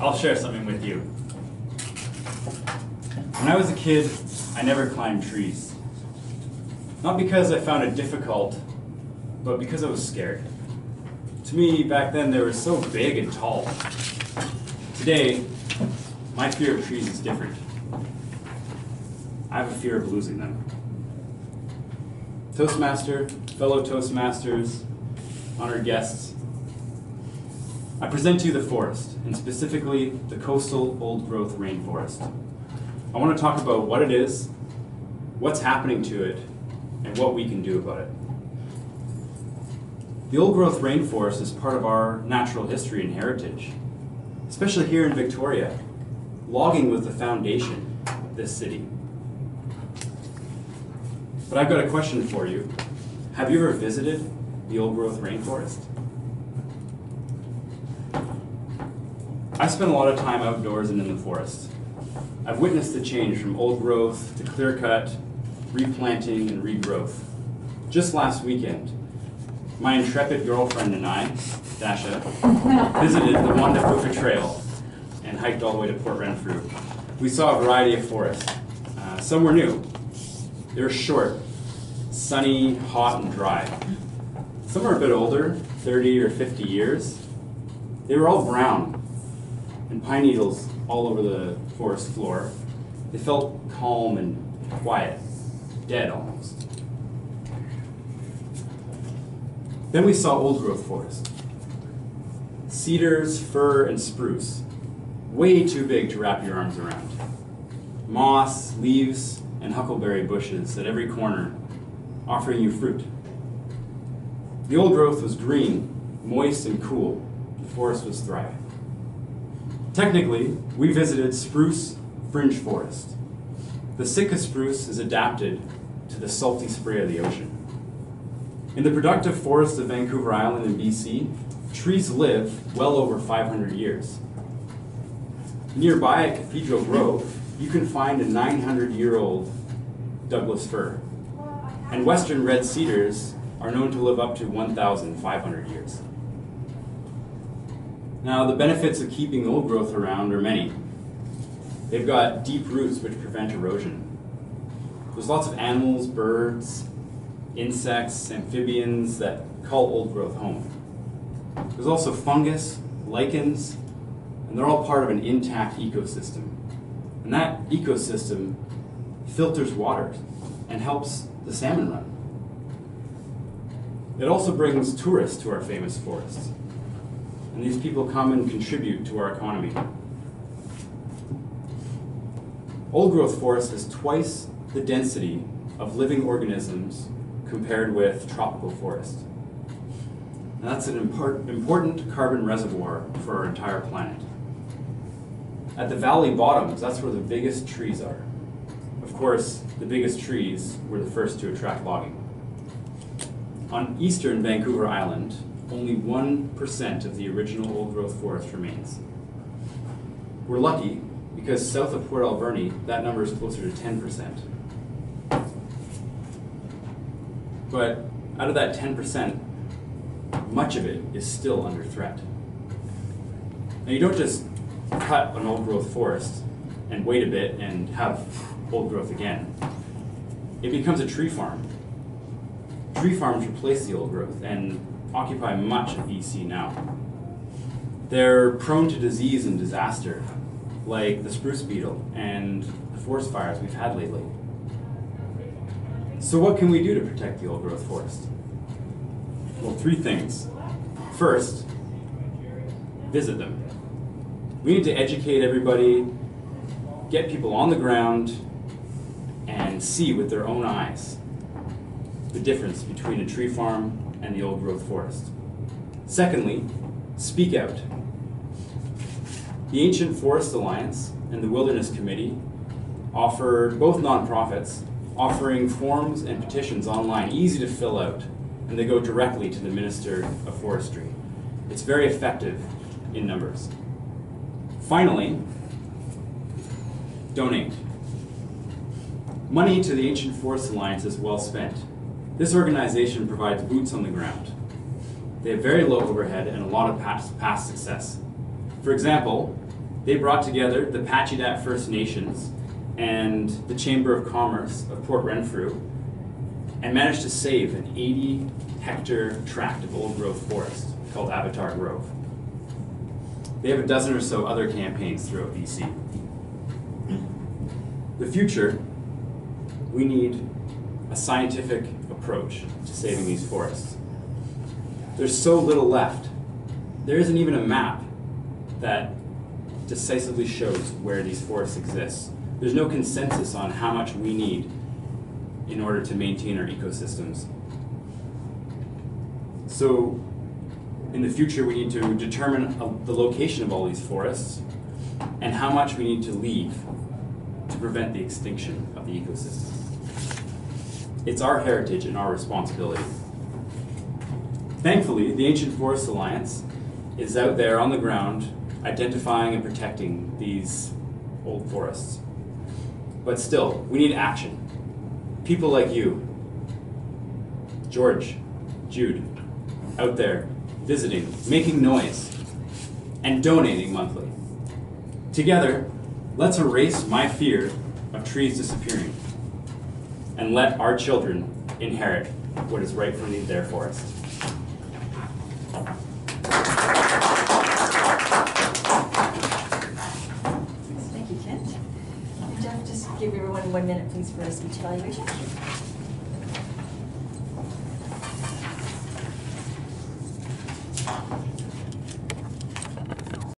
I'll share something with you. When I was a kid, I never climbed trees. Not because I found it difficult, but because I was scared. To me, back then, they were so big and tall. Today, my fear of trees is different. I have a fear of losing them. Toastmaster, fellow Toastmasters, honored guests, I present to you the forest, and specifically the coastal old-growth rainforest. I want to talk about what it is, what's happening to it, and what we can do about it. The old-growth rainforest is part of our natural history and heritage, especially here in Victoria. Logging was the foundation of this city. But I've got a question for you. Have you ever visited the old-growth rainforest? I spent a lot of time outdoors and in the forest. I've witnessed the change from old growth to clear cut, replanting, and regrowth. Just last weekend, my intrepid girlfriend and I, Dasha, visited the Wandapuka Trail and hiked all the way to Port Renfrew. We saw a variety of forests. Some were new. They were short, sunny, hot, and dry. Some were a bit older, 30 or 50 years. They were all brown, and pine needles all over the forest floor. They felt calm and quiet, dead almost. Then we saw old-growth forest. Cedars, fir, and spruce, way too big to wrap your arms around. Moss, leaves, and huckleberry bushes at every corner, offering you fruit. The old growth was green, moist, and cool. The forest was thriving. Technically, we visited spruce fringe forest. The Sitka spruce is adapted to the salty spray of the ocean. In the productive forests of Vancouver Island in BC, trees live well over 500 years. Nearby at Cathedral Grove, you can find a 900-year-old Douglas fir. And western red cedars are known to live up to 1,500 years. Now, the benefits of keeping old growth around are many. They've got deep roots which prevent erosion. There's lots of animals, birds, insects, amphibians that call old growth home. There's also fungus, lichens, and they're all part of an intact ecosystem. And that ecosystem filters water and helps the salmon run. It also brings tourists to our famous forests. And these people come and contribute to our economy. Old-growth forest has twice the density of living organisms compared with tropical forest. And that's an important carbon reservoir for our entire planet. At the valley bottoms, that's where the biggest trees are. Of course, the biggest trees were the first to attract logging. On eastern Vancouver Island, only 1% of the original old-growth forest remains. We're lucky because south of Port Alberni, that number is closer to 10%. But out of that 10%, much of it is still under threat. Now, you don't just cut an old-growth forest and wait a bit and have old growth again. It becomes a tree farm. Tree farms replace the old growth and occupy much of BC now. They're prone to disease and disaster, like the spruce beetle and the forest fires we've had lately. So what can we do to protect the old-growth forest? Well, 3 things. First, visit them. We need to educate everybody, get people on the ground, and see with their own eyes the difference between a tree farm and the old-growth forest. Secondly, speak out. The Ancient Forest Alliance and the Wilderness Committee offered, both nonprofits, offering forms and petitions online, easy to fill out, and they go directly to the Minister of Forestry. It's very effective in numbers. Finally, donate. Money to the Ancient Forest Alliance is well spent. This organization provides boots on the ground. They have very low overhead and a lot of past success. For example, They brought together the Pacheedaht First Nations and the Chamber of Commerce of Port Renfrew and managed to save an 80-hectare tract of old-growth forest called Avatar Grove. They have a dozen or so other campaigns throughout BC. The future, we need a scientific approach to saving these forests. There's so little left. There isn't even a map that decisively shows where these forests exist. There's no consensus on how much we need in order to maintain our ecosystems. So in the future, we need to determine the location of all these forests and how much we need to leave to prevent the extinction of the ecosystem. It's our heritage and our responsibility. Thankfully, the Ancient Forests Alliance is out there on the ground identifying and protecting these old forests. But still, we need action. People like you, George, Jude, out there visiting, making noise, and donating monthly. Together, let's erase my fear of trees disappearing and let our children inherit what is rightfully their forest. Thank you, Kent. Jeff, just give everyone 1 minute, please, for a speech evaluation.